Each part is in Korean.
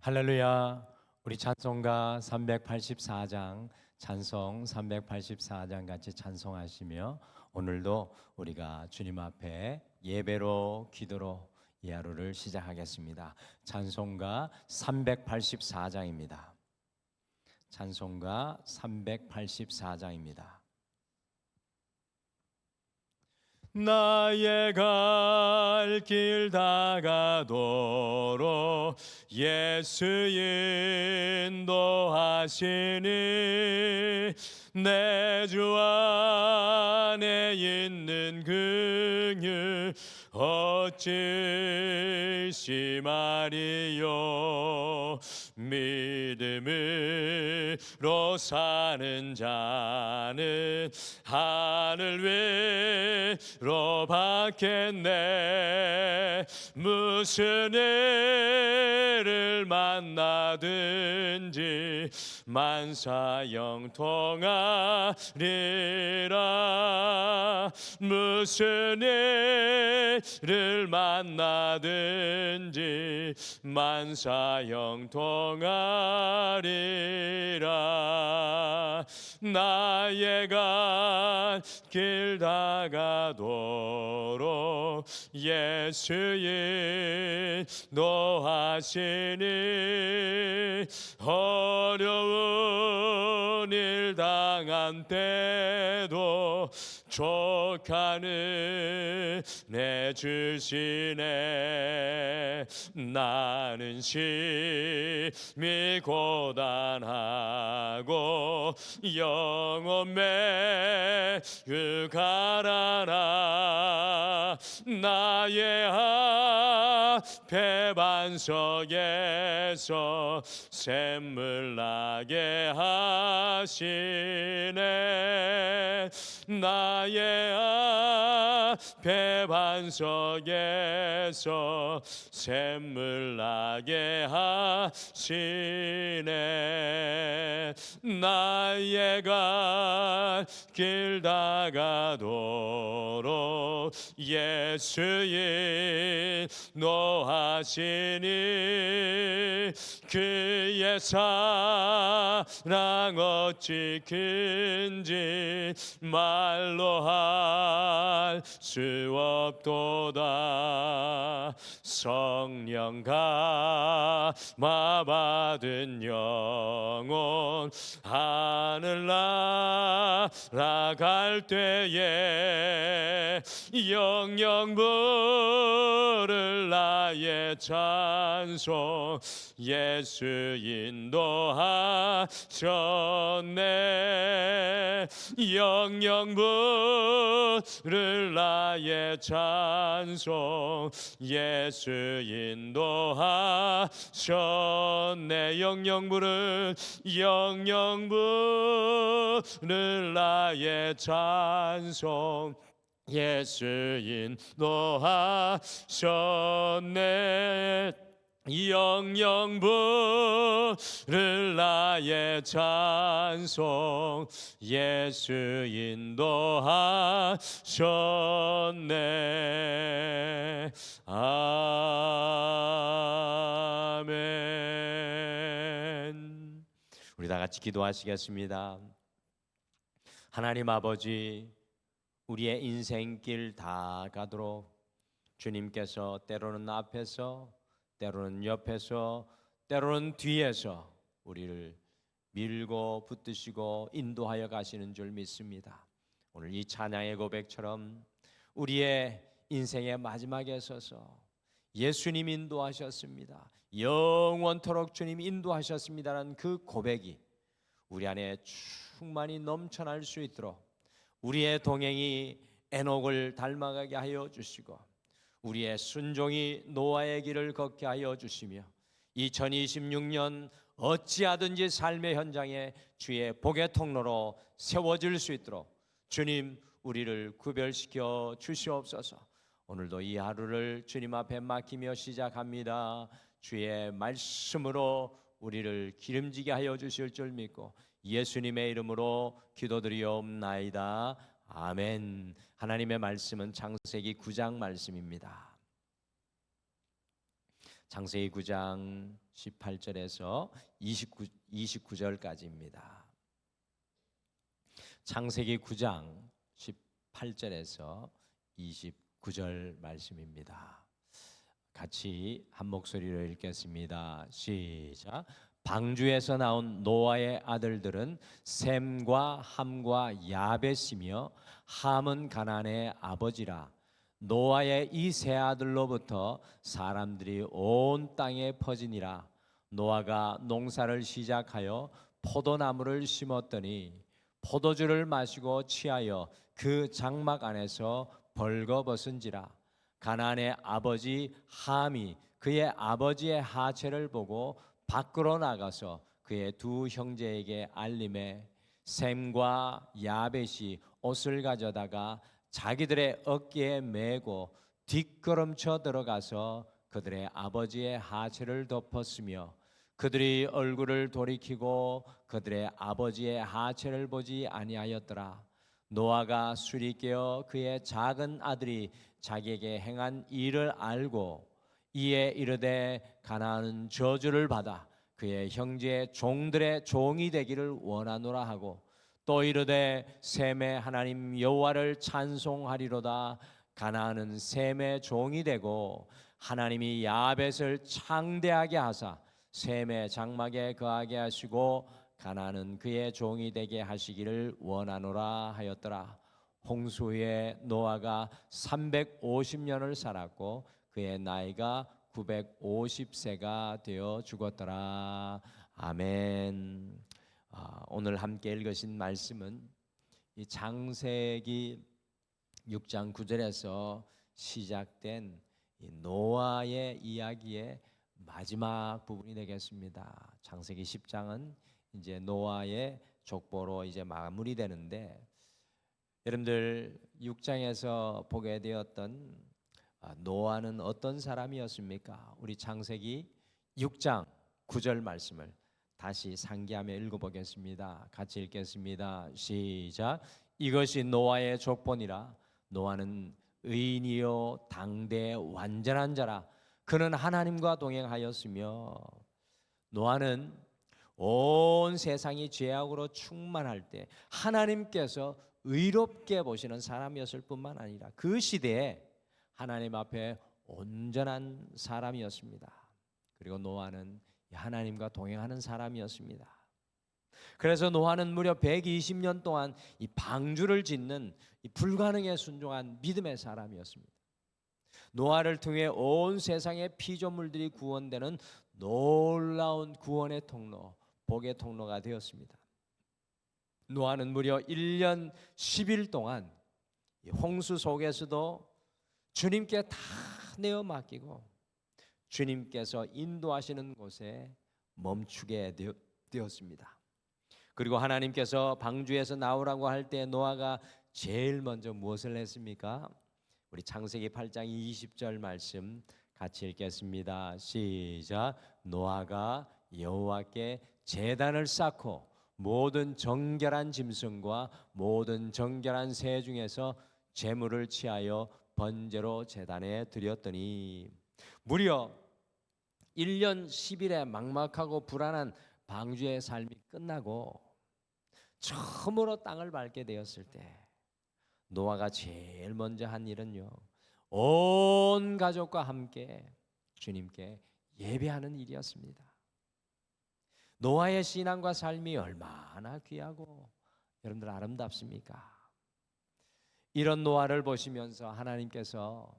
할렐루야. 우리 찬송가 384장 찬송 384장 같이 찬송하시며 오늘도 우리가 주님 앞에 예배로 기도로 이 하루를 시작하겠습니다. 찬송가 384장입니다. 찬송가 384장입니다. 나의 갈 길 다가도록 예수 인도하시니 내 주 안에 있는 긍휼 어찌 심하리요. 믿음으로 사는 자는 하늘 위로 받겠네. 무슨 일을 만나든지 만사형통하리라. 무슨 일을 만나든지 만사형통하리라. 나의 갈 길 다가도록 예수 인도하시니 어려운 일 당한 때도 족하는 내 주시네. 나는 심히 고단하고 영혼 매우 가라나. 나의 앞에 반석에서 샘물 나게 하시네. 나의 앞에 반석에서 샘물 나게 하시네. 나의 갈 길 다가도록 예수 인도하시니 그의 사랑 어찌 큰지 말로 할 수 없도다. 성령 감화 받은 영혼 하늘 날아갈 때에 영영 부를 나의 찬송 예수 인도하셨네. 영영 부를 나의 찬송 예수 인도하셨네. 영영 부를 나의 찬송 예수 인도하셨네. 영영 부를 나의 찬송 예수 인도하셨네. 아멘. 우리 다 같이 기도하시겠습니다. 하나님 아버지, 우리의 인생길 다 가도록 주님께서 때로는 앞에서 때로는 옆에서 때로는 뒤에서 우리를 밀고 붙드시고 인도하여 가시는 줄 믿습니다. 오늘 이 찬양의 고백처럼 우리의 인생의 마지막에 서서 예수님 인도하셨습니다, 영원토록 주님 인도하셨습니다라는 그 고백이 우리 안에 충만히 넘쳐날 수 있도록 우리의 동행이 에녹을 닮아가게 하여 주시고 우리의 순종이 노아의 길을 걷게 하여 주시며 2026년 어찌하든지 삶의 현장에 주의 복의 통로로 세워질 수 있도록 주님 우리를 구별시켜 주시옵소서. 오늘도 이 하루를 주님 앞에 맡기며 시작합니다. 주의 말씀으로 우리를 기름지게 하여 주실 줄 믿고 예수님의 이름으로 기도드리옵나이다. 아멘. 하나님의 말씀은 창세기 9장 말씀입니다. 창세기 9장 18절에서 29절까지입니다. 창세기 9장 18절에서 29절 말씀입니다. 같이 한 목소리로 읽겠습니다. 시작. 방주에서 나온 노아의 아들들은 셈과 함과 야벳이며 함은 가나안의 아버지라. 노아의 이 세 아들로부터 사람들이 온 땅에 퍼지니라. 노아가 농사를 시작하여 포도나무를 심었더니 포도주를 마시고 취하여 그 장막 안에서 벌거벗은지라. 가나안의 아버지 함이 그의 아버지의 하체를 보고 밖으로 나가서 그의 두 형제에게 알림해 셈과 야벳이 옷을 가져다가 자기들의 어깨에 메고 뒷걸음쳐 들어가서 그들의 아버지의 하체를 덮었으며 그들이 얼굴을 돌이키고 그들의 아버지의 하체를 보지 아니하였더라. 노아가 술이 깨어 그의 작은 아들이 자기에게 행한 일을 알고 이에 이르되 가나안은 저주를 받아 그의 형제의 종들의 종이 되기를 원하노라 하고 또 이르되 셈의 하나님 여호와를 찬송하리로다. 가나안은 셈의 종이 되고 하나님이 야벳을 창대하게 하사 셈의 장막에 거하게 하시고 가나안은 그의 종이 되게 하시기를 원하노라 하였더라. 홍수 후에 노아가 350년을 살았고 그의 나이가 950세가 되어 죽었더라. 아멘. 오늘 함께 읽으신 말씀은 이 창세기 6장 9절에서 시작된 이 노아의 이야기의 마지막 부분이 되겠습니다. 창세기 10장은 이제 노아의 족보로 이제 마무리되는데, 여러분들 6장에서 보게 되었던 노아는 어떤 사람이었습니까? 우리 창세기 6장 9절 말씀을 다시 상기하며 읽어보겠습니다. 같이 읽겠습니다. 시작. 이것이 노아의 족보니라. 노아는 의인이요 당대 완전한 자라. 그는 하나님과 동행하였으며. 노아는 온 세상이 죄악으로 충만할 때 하나님께서 의롭게 보시는 사람이었을 뿐만 아니라 그 시대에 하나님 앞에 온전한 사람이었습니다. 그리고 노아는 하나님과 동행하는 사람이었습니다. 그래서 노아는 무려 120년 동안 이 방주를 짓는 이 불가능에 순종한 믿음의 사람이었습니다. 노아를 통해 온 세상의 피조물들이 구원되는 놀라운 구원의 통로, 복의 통로가 되었습니다. 노아는 무려 1년 10일 동안 홍수 속에서도 주님께 다 내어 맡기고 주님께서 인도하시는 곳에 멈추게 되었습니다. 그리고 하나님께서 방주에서 나오라고 할 때 노아가 제일 먼저 무엇을 했습니까? 우리 창세기 8장 20절 말씀 같이 읽겠습니다. 시작. 노아가 여호와께 제단을 쌓고 모든 정결한 짐승과 모든 정결한 새 중에서 제물을 취하여 번제로 제단에 드렸더니, 무려 1년 10일의 막막하고 불안한 방주의 삶이 끝나고 처음으로 땅을 밟게 되었을 때 노아가 제일 먼저 한 일은요, 온 가족과 함께 주님께 예배하는 일이었습니다. 노아의 신앙과 삶이 얼마나 귀하고 여러분들 아름답습니까? 이런 노아를 보시면서 하나님께서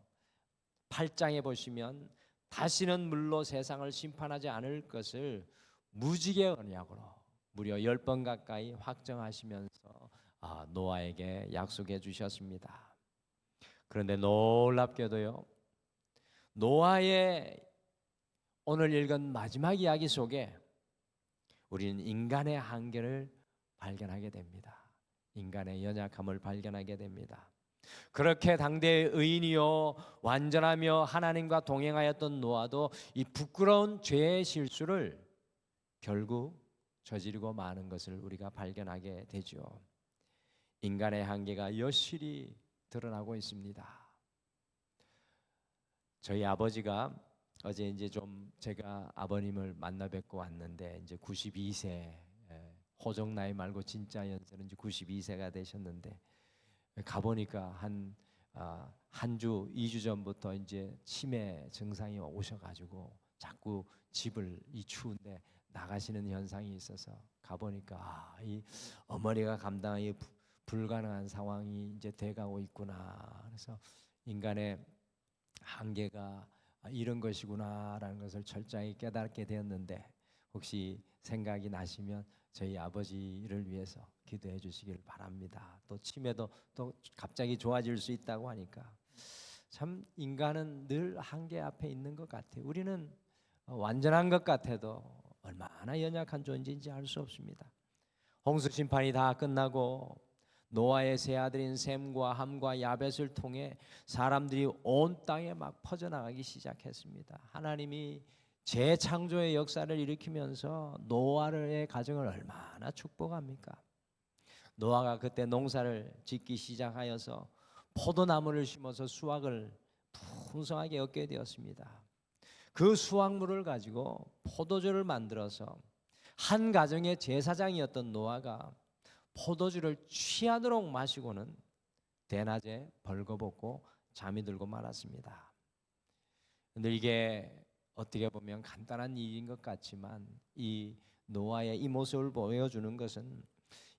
8장에 보시면 다시는 물로 세상을 심판하지 않을 것을 무지개 언약으로 무려 10번 가까이 확정하시면서 노아에게 약속해 주셨습니다. 그런데 놀랍게도요, 노아의 오늘 읽은 마지막 이야기 속에 우리는 인간의 한계를 발견하게 됩니다. 인간의 연약함을 발견하게 됩니다. 그렇게 당대의 의인이요 완전하며 하나님과 동행하였던 노아도 이 부끄러운 죄의 실수를 결국 저지르고 마는 것을 우리가 발견하게 되죠. 인간의 한계가 여실히 드러나고 있습니다. 저희 아버지가 어제 이제 좀 제가 아버님을 만나 뵙고 왔는데 이제 92세, 호적 나이 말고 진짜 연세는 이제 92세가 되셨는데, 가보니까 한 주, 2주 전부터 이제 치매 증상이 오셔가지고 자꾸 집을 이 추운데 나가시는 현상이 있어서 가보니까 이 어머니가 감당하기 불가능한 상황이 이제 돼가고 있구나. 그래서 인간의 한계가 이런 것이구나라는 것을 철저히 깨닫게 되었는데, 혹시 생각이 나시면 저희 아버지를 위해서 기도해 주시길 바랍니다. 또 치매도 또 갑자기 좋아질 수 있다고 하니까 참 인간은 늘 한계 앞에 있는 것 같아요. 우리는 완전한 것 같아도 얼마나 연약한 존재인지 알 수 없습니다. 홍수 심판이 다 끝나고 노아의 세 아들인 셈과 함과 야벳을 통해 사람들이 온 땅에 막 퍼져나가기 시작했습니다. 하나님이 재창조의 역사를 일으키면서 노아의 가정을 얼마나 축복합니까? 노아가 그때 농사를 짓기 시작하여서 포도나무를 심어서 수확을 풍성하게 얻게 되었습니다. 그 수확물을 가지고 포도주를 만들어서 한 가정의 제사장이었던 노아가 포도주를 취하도록 마시고는 대낮에 벌거벗고 잠이 들고 말았습니다. 근데 이게 어떻게 보면 간단한 일인 것 같지만 이 노아의 이 모습을 보여주는 것은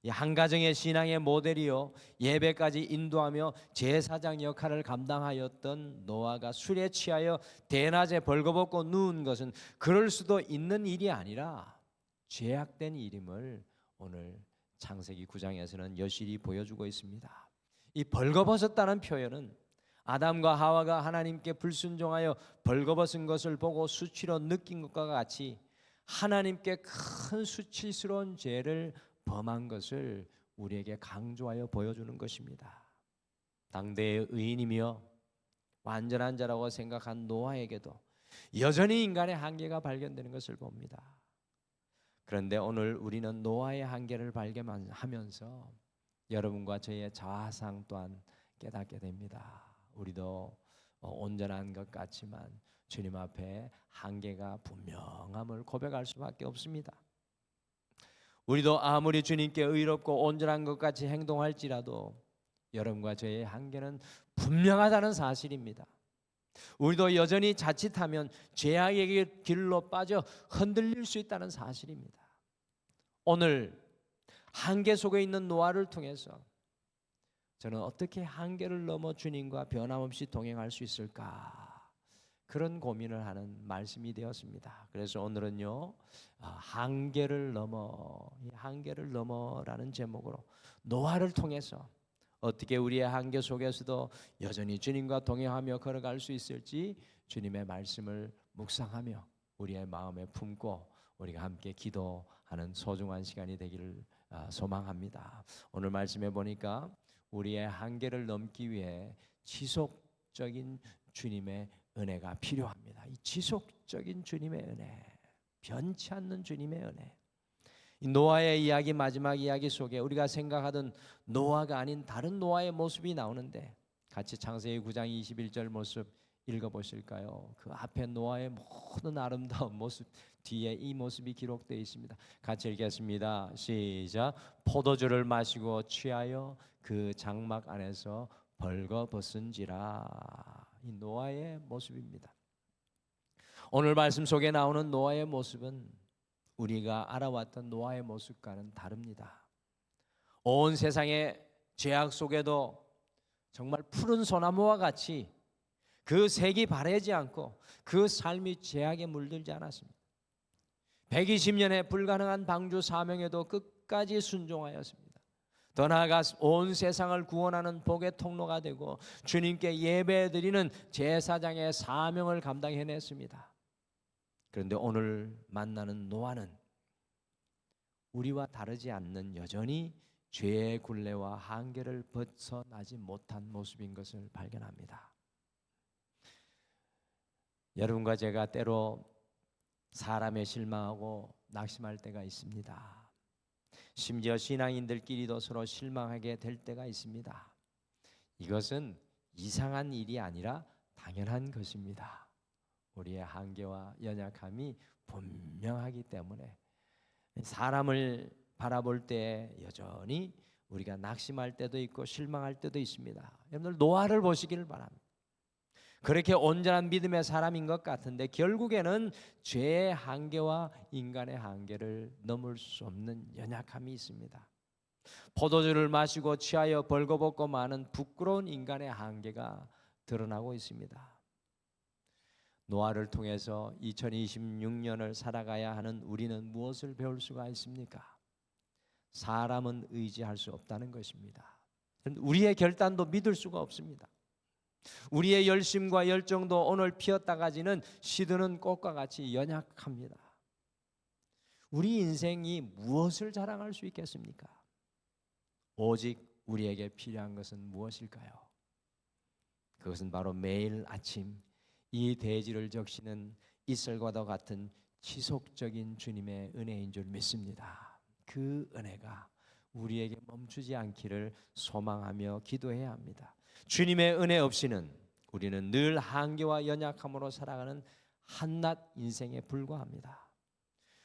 이 한 가정의 신앙의 모델이요 예배까지 인도하며 제사장 역할을 감당하였던 노아가 술에 취하여 대낮에 벌거벗고 누운 것은 그럴 수도 있는 일이 아니라 죄악된 일임을 오늘 창세기 9장에서는 여실히 보여주고 있습니다. 이 벌거벗었다는 표현은 아담과 하와가 하나님께 불순종하여 벌거벗은 것을 보고 수치로 느낀 것과 같이 하나님께 큰 수치스러운 죄를 범한 것을 우리에게 강조하여 보여주는 것입니다. 당대의 의인이며 완전한 자라고 생각한 노아에게도 여전히 인간의 한계가 발견되는 것을 봅니다. 그런데 오늘 우리는 노아의 한계를 발견하면서 여러분과 저의 자아상 또한 깨닫게 됩니다. 우리도 온전한 것 같지만 주님 앞에 한계가 분명함을 고백할 수밖에 없습니다. 우리도 아무리 주님께 의롭고 온전한 것 같이 행동할지라도 여러분과 저의 한계는 분명하다는 사실입니다. 우리도 여전히 자칫하면 죄악의 길로 빠져 흔들릴 수 있다는 사실입니다. 오늘 한계 속에 있는 노아를 통해서 저는 어떻게 한계를 넘어 주님과 변함없이 동행할 수 있을까, 그런 고민을 하는 말씀이 되었습니다. 그래서 오늘은요 한계를 넘어, 이 한계를 넘어라는 제목으로 노아를 통해서 어떻게 우리의 한계 속에서도 여전히 주님과 동행하며 걸어갈 수 있을지 주님의 말씀을 묵상하며 우리의 마음에 품고 우리가 함께 기도하는 소중한 시간이 되기를 소망합니다. 오늘 말씀해 보니까 우리의 한계를 넘기 위해 지속적인 주님의 은혜가 필요합니다. 이 지속적인 주님의 은혜, 변치 않는 주님의 은혜. 이 노아의 이야기, 마지막 이야기 속에 우리가 생각하던 노아가 아닌 다른 노아의 모습이 나오는데, 같이 창세기 9장 21절 모습 읽어보실까요? 그 앞에 노아의 모든 아름다운 모습 뒤에 이 모습이 기록되어 있습니다. 같이 읽겠습니다. 시작. 포도주를 마시고 취하여 그 장막 안에서 벌거벗은지라. 이 노아의 모습입니다. 오늘 말씀 속에 나오는 노아의 모습은 우리가 알아왔던 노아의 모습과는 다릅니다. 온 세상의 죄악 속에도 정말 푸른 소나무와 같이 그 색이 바래지 않고 그 삶이 죄악에 물들지 않았습니다. 120년의 불가능한 방주 사명에도 끝까지 순종하였습니다. 더 나아가 온 세상을 구원하는 복의 통로가 되고 주님께 예배드리는 제사장의 사명을 감당해냈습니다. 그런데 오늘 만나는 노아는 우리와 다르지 않는 여전히 죄의 굴레와 한계를 벗어나지 못한 모습인 것을 발견합니다. 여러분과 제가 때로 사람에 실망하고 낙심할 때가 있습니다. 심지어 신앙인들끼리도 서로 실망하게 될 때가 있습니다. 이것은 이상한 일이 아니라 당연한 것입니다. 우리의 한계와 연약함이 분명하기 때문에 사람을 바라볼 때 여전히 우리가 낙심할 때도 있고 실망할 때도 있습니다. 여러분들 노아를 보시기를 바랍니다. 그렇게 온전한 믿음의 사람인 것 같은데 결국에는 죄의 한계와 인간의 한계를 넘을 수 없는 연약함이 있습니다. 포도주를 마시고 취하여 벌거벗고 마는 부끄러운 인간의 한계가 드러나고 있습니다. 노아를 통해서 2026년을 살아가야 하는 우리는 무엇을 배울 수가 있습니까? 사람은 의지할 수 없다는 것입니다. 우리의 결단도 믿을 수가 없습니다. 우리의 열심과 열정도 오늘 피었다가지는 시드는 꽃과 같이 연약합니다. 우리 인생이 무엇을 자랑할 수 있겠습니까? 오직 우리에게 필요한 것은 무엇일까요? 그것은 바로 매일 아침 이 대지를 적시는 이슬과도 같은 지속적인 주님의 은혜인 줄 믿습니다. 그 은혜가 우리에게 멈추지 않기를 소망하며 기도해야 합니다. 주님의 은혜 없이는 우리는 늘 한계와 연약함으로 살아가는 한낱 인생에 불과합니다.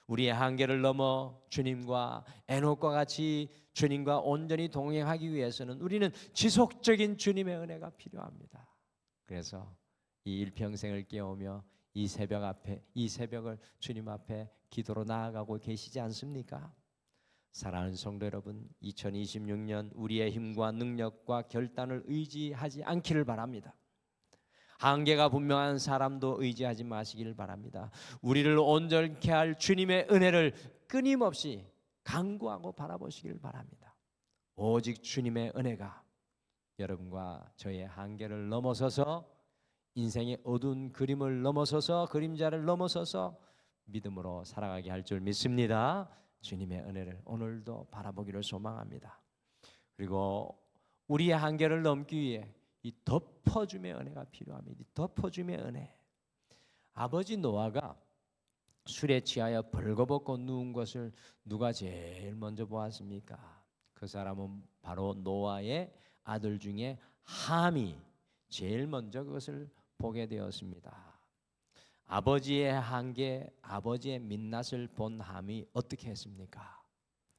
우리의 한계를 넘어 주님과 에녹과 같이 주님과 온전히 동행하기 위해서는 우리는 지속적인 주님의 은혜가 필요합니다. 그래서 이 일평생을 깨우며 이 새벽을 주님 앞에 기도로 나아가고 계시지 않습니까? 사랑하는 성도 여러분, 2026년 우리의 힘과 능력과 결단을 의지하지 않기를 바랍니다. 한계가 분명한 사람도 의지하지 마시기를 바랍니다. 우리를 온전케 할 주님의 은혜를 끊임없이 간구하고 바라보시기를 바랍니다. 오직 주님의 은혜가 여러분과 저의 한계를 넘어서서 인생의 어두운 그림을 넘어서서 그림자를 넘어서서 믿음으로 살아가게 할 줄 믿습니다. 주님의 은혜를 오늘도 바라보기를 소망합니다. 그리고 우리의 한계를 넘기 위해 이 덮어줌의 은혜가 필요합니다. 이 덮어줌의 은혜. 아버지 노아가 술에 취하여 벌거벗고 누운 것을 누가 제일 먼저 보았습니까? 그 사람은 바로 노아의 아들 중에 함이 제일 먼저 그것을 보게 되었습니다. 아버지의 한계, 아버지의 민낯을 본 함이 어떻게 했습니까?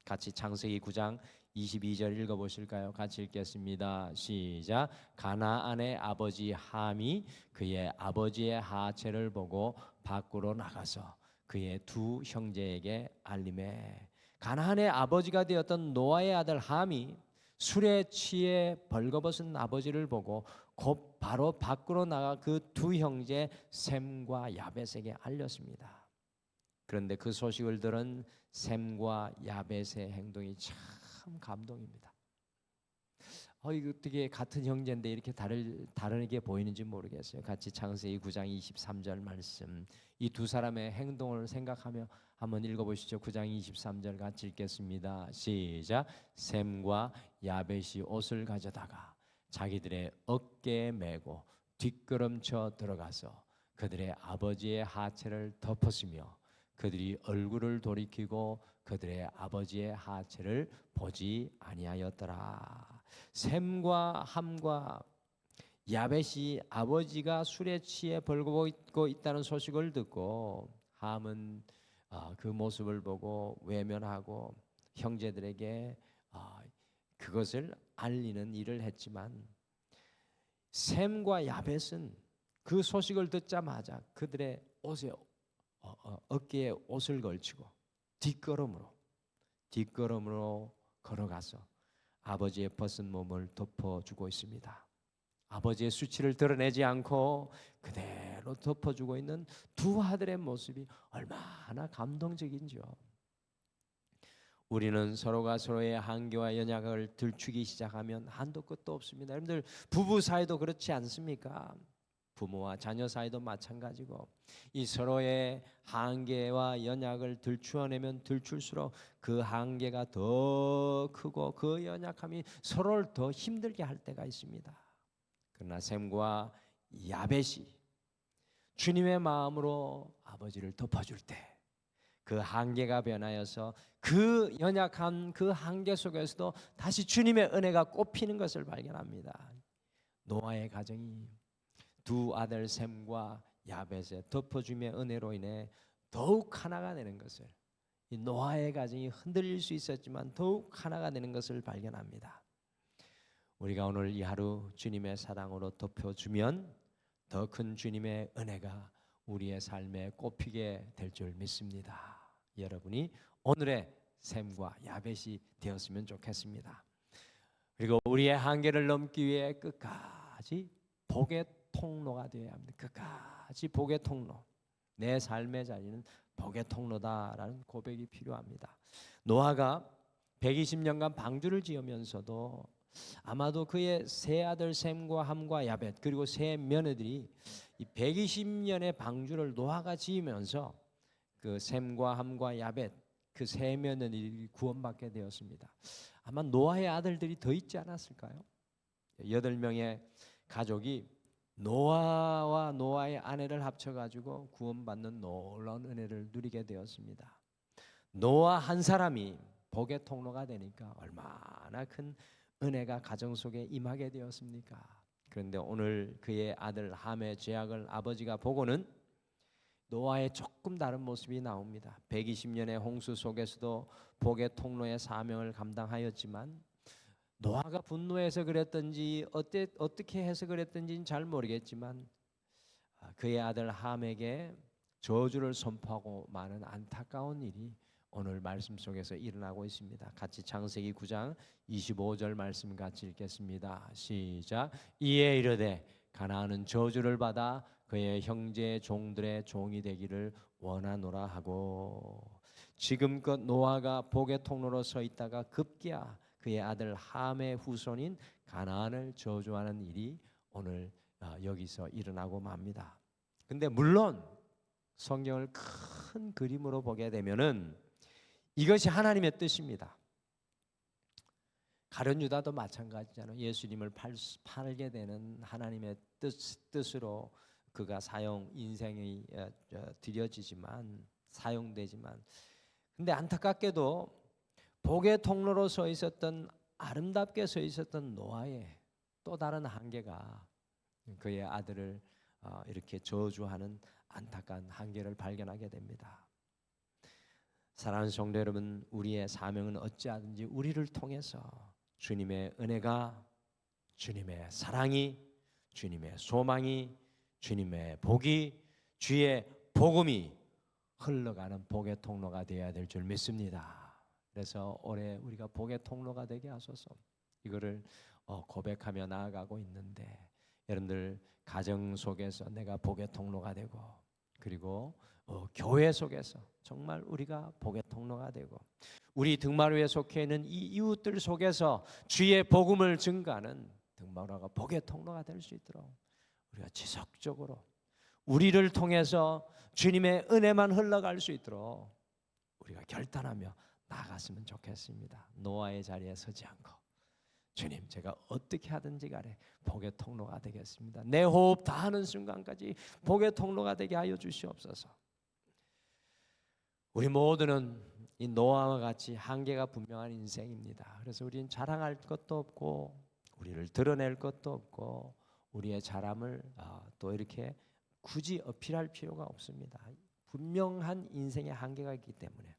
같이 창세기 9장 22절 읽어보실까요? 같이 읽겠습니다. 시작. 가나안의 아버지 함이 그의 아버지의 하체를 보고 밖으로 나가서 그의 두 형제에게 알림해. 가나안의 아버지가 되었던 노아의 아들 함이 술에 취해 벌거벗은 아버지를 보고 곧 바로 밖으로 나가 그 두 형제 셈과 야벳에게 알렸습니다. 그런데 그 소식을 들은 셈과 야벳의 행동이 참 감동입니다. 이거 어떻게 같은 형제인데 이렇게 다르게 보이는지 모르겠어요. 같이 창세기 9장 23절 말씀, 이 두 사람의 행동을 생각하며 한번 읽어보시죠. 9장 23절 같이 읽겠습니다. 시작. 셈과 야벳이 옷을 가져다가 자기들의 어깨에 메고 뒷걸음쳐 들어가서 그들의 아버지의 하체를 덮었으며 그들이 얼굴을 돌이키고 그들의 아버지의 하체를 보지 아니하였더라. 셈과 함과 야벳이 아버지가 술에 취해 벌거벗고 있다는 소식을 듣고 함은 그 모습을 보고 외면하고 형제들에게 그것을 알리는 일을 했지만 셈과 야벳은 그 소식을 듣자마자 그들의 옷에 어깨에 옷을 걸치고 뒷걸음으로 걸어가서 아버지의 벗은 몸을 덮어주고 있습니다. 아버지의 수치를 드러내지 않고 그대로 덮어주고 있는 두 아들의 모습이 얼마나 감동적인지요. 우리는 서로가 서로의 한계와 연약을 들추기 시작하면 한도 끝도 없습니다. 여러분들 부부 사이도 그렇지 않습니까? 부모와 자녀 사이도 마찬가지고 이 서로의 한계와 연약을 들추어내면 들출수록 그 한계가 더 크고 그 연약함이 서로를 더 힘들게 할 때가 있습니다. 그러나 셈과 야벳이 주님의 마음으로 아버지를 덮어줄 때 그 한계가 변하여서 그 연약한 그 한계 속에서도 다시 주님의 은혜가 꽃피는 것을 발견합니다. 노아의 가정이 두 아들 셈과 야벳의 덮어줌의 은혜로 인해 더욱 하나가 되는 것을, 이 노아의 가정이 흔들릴 수 있었지만 더욱 하나가 되는 것을 발견합니다. 우리가 오늘 이 하루 주님의 사랑으로 덮여주면 더 큰 주님의 은혜가 우리의 삶에 꼽히게 될 줄 믿습니다. 여러분이 오늘의 샘과 야벳이 되었으면 좋겠습니다. 그리고 우리의 한계를 넘기 위해 끝까지 복의 통로가 되어야 합니다. 끝까지 복의 통로. 내 삶의 자리는 복의 통로다라는 고백이 필요합니다. 노아가 120년간 방주를 지으면서도 아마도 그의 세 아들 셈과 함과 야벳 그리고 세 며느들이 이 120년의 방주를 노아가 지으면서 그 셈과 함과 야벳 그 세 며느들이 구원받게 되었습니다. 아마 노아의 아들들이 더 있지 않았을까요? 8명의 가족이 노아와 노아의 아내를 합쳐가지고 구원받는 놀라운 은혜를 누리게 되었습니다. 노아 한 사람이 복의 통로가 되니까 얼마나 큰 은혜가 가정 속에 임하게 되었습니까? 그런데 오늘 그의 아들 함의 죄악을 아버지가 보고는 노아의 조금 다른 모습이 나옵니다. 120년의 홍수 속에서도 복의 통로의 사명을 감당하였지만 노아가 분노해서 그랬던지 어떻게 해서 그랬던지는 잘 모르겠지만 그의 아들 함에게 저주를 선포하고 많은 안타까운 일이 오늘 말씀 속에서 일어나고 있습니다. 같이 창세기 9장 25절 말씀 같이 읽겠습니다. 시작. 이에 이르되 가나안은 저주를 받아 그의 형제 종들의 종이 되기를 원하노라 하고, 지금껏 노아가 복의 통로로 서 있다가 급기야 그의 아들 함의 후손인 가나안을 저주하는 일이 오늘 여기서 일어나고 맙니다. 근데 물론 성경을 큰 그림으로 보게 되면은 이것이 하나님의 뜻입니다. 가룟 유다도 마찬가지잖아요. 예수님을 팔게 되는 하나님의 뜻으로 그가 인생이 드려지지만 사용되지만, 근데 안타깝게도 복의 통로로 서 있었던, 아름답게 서 있었던 노아의 또 다른 한계가 그의 아들을 이렇게 저주하는 안타까운 한계를 발견하게 됩니다. 사랑하는 성도 여러분, 우리의 사명은 어찌하든지 우리를 통해서 주님의 은혜가, 주님의 사랑이, 주님의 소망이, 주님의 복이, 주의 복음이 흘러가는 복의 통로가 되어야 될 줄 믿습니다. 그래서 올해 우리가 복의 통로가 되게 하소서, 이거를 고백하며 나아가고 있는데, 여러분들 가정 속에서 내가 복의 통로가 되고, 그리고 교회 속에서 정말 우리가 복의 통로가 되고, 우리 등마루에 속해 있는 이 이웃들 속에서 주의 복음을 증가하는 등마루가 복의 통로가 될 수 있도록 우리가 지속적으로 우리를 통해서 주님의 은혜만 흘러갈 수 있도록 우리가 결단하며 나아갔으면 좋겠습니다. 노아의 자리에 서지 않고, 주님 제가 어떻게 하든지 간에 복의 통로가 되겠습니다. 내 호흡 다하는 순간까지 복의 통로가 되게 하여 주시옵소서. 우리 모두는 이 노아와 같이 한계가 분명한 인생입니다. 그래서 우리는 자랑할 것도 없고 우리를 드러낼 것도 없고 우리의 잘함을 또 이렇게 굳이 어필할 필요가 없습니다. 분명한 인생의 한계가 있기 때문에.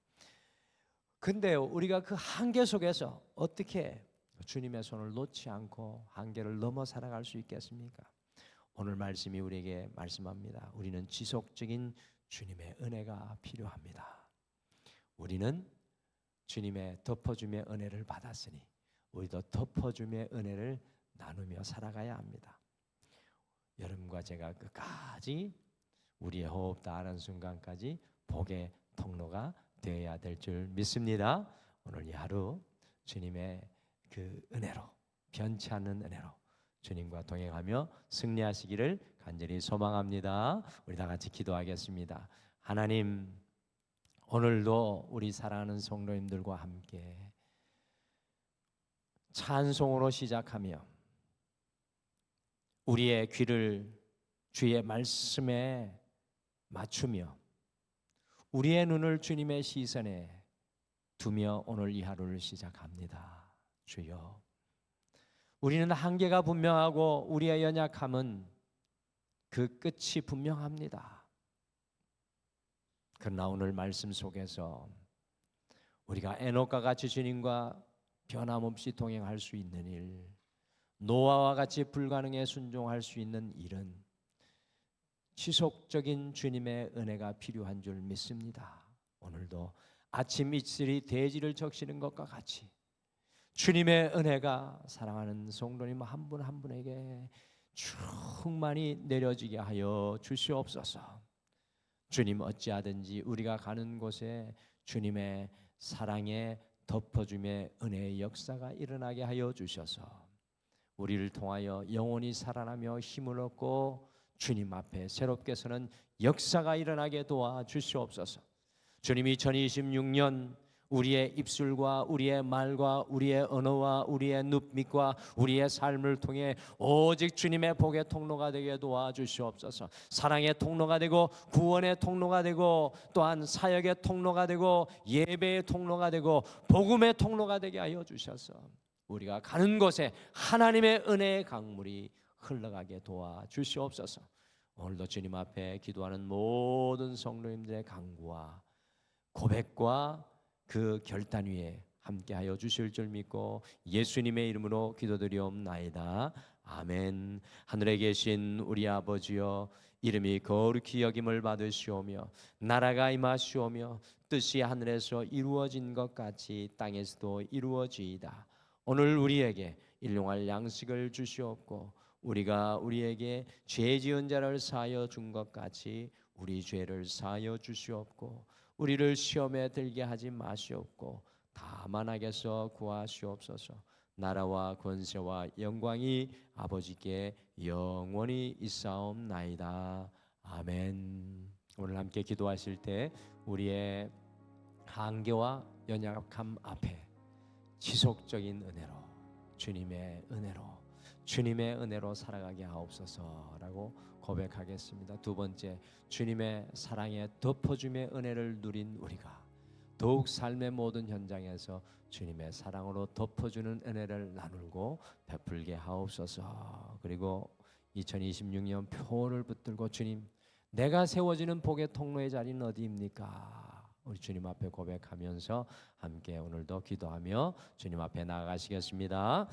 근데 우리가 그 한계 속에서 어떻게 주님의 손을 놓지 않고 한계를 넘어 살아갈 수 있겠습니까? 오늘 말씀이 우리에게 말씀합니다. 우리는 지속적인 주님의 은혜가 필요합니다. 우리는 주님의 덮어줌의 은혜를 받았으니 우리도 덮어줌의 은혜를 나누며 살아가야 합니다. 여러분과 제가 끝까지 우리의 호흡 다하는 순간까지 복의 통로가 되어야 될 줄 믿습니다. 오늘 이 하루 주님의 그 은혜로, 변치 않는 은혜로 주님과 동행하며 승리하시기를 간절히 소망합니다. 우리 다 같이 기도하겠습니다. 하나님, 오늘도 우리 사랑하는 성도님들과 함께 찬송으로 시작하며 우리의 귀를 주의 말씀에 맞추며 우리의 눈을 주님의 시선에 두며 오늘 이 하루를 시작합니다. 주여, 우리는 한계가 분명하고 우리의 연약함은 그 끝이 분명합니다. 그러나 오늘 말씀 속에서 우리가 에녹과 같이 주님과 변함없이 동행할 수 있는 일, 노아와 같이 불가능에 순종할 수 있는 일은 지속적인 주님의 은혜가 필요한 줄 믿습니다. 오늘도 아침 이슬이 대지를 적시는 것과 같이 주님의 은혜가 사랑하는 성도님 한 분 한 분에게 충만히 내려지게 하여 주시옵소서. 주님 어찌하든지 우리가 가는 곳에 주님의 사랑의 덮어줌의 은혜의 역사가 일어나게 하여 주셔서 우리를 통하여 영혼이 살아나며 힘을 얻고 주님 앞에 새롭게 서는 역사가 일어나게 도와 주시옵소서. 주님이 2026년 우리의 입술과 우리의 말과 우리의 언어와 우리의 눈빛과 우리의 삶을 통해 오직 주님의 복의 통로가 되게 도와주시옵소서. 사랑의 통로가 되고 구원의 통로가 되고 또한 사역의 통로가 되고 예배의 통로가 되고 복음의 통로가 되게 하여 주셔서 우리가 가는 곳에 하나님의 은혜의 강물이 흘러가게 도와주시옵소서. 오늘도 주님 앞에 기도하는 모든 성도님들의 간구와 고백과 그 결단 위에 함께하여 주실 줄 믿고 예수님의 이름으로 기도드리옵나이다. 아멘. 하늘에 계신 우리 아버지여, 이름이 거룩히 여김을 받으시오며 나라가 임하시오며 뜻이 하늘에서 이루어진 것 같이 땅에서도 이루어지이다. 오늘 우리에게 일용할 양식을 주시옵고 우리가 우리에게 죄 지은 자를 사하여 준 것 같이 우리 죄를 사하여 주시옵고 우리를 시험에 들게 하지 마시옵고 다만 악에서 구하시옵소서. 나라와 권세와 영광이 아버지께 영원히 있사옵나이다. 아멘. 오늘 함께 기도하실 때 우리의 한계와 연약함 앞에 지속적인 은혜로 주님의 은혜로 살아가게 하옵소서라고 고백하겠습니다. 두 번째, 주님의 사랑에 덮어줌의 은혜를 누린 우리가 더욱 삶의 모든 현장에서 주님의 사랑으로 덮어주는 은혜를 나누고 베풀게 하옵소서. 그리고 2026년 표를 붙들고 주님, 내가 세워지는 복의 통로의 자리는 어디입니까? 우리 주님 앞에 고백하면서 함께 오늘도 기도하며 주님 앞에 나아가시겠습니다.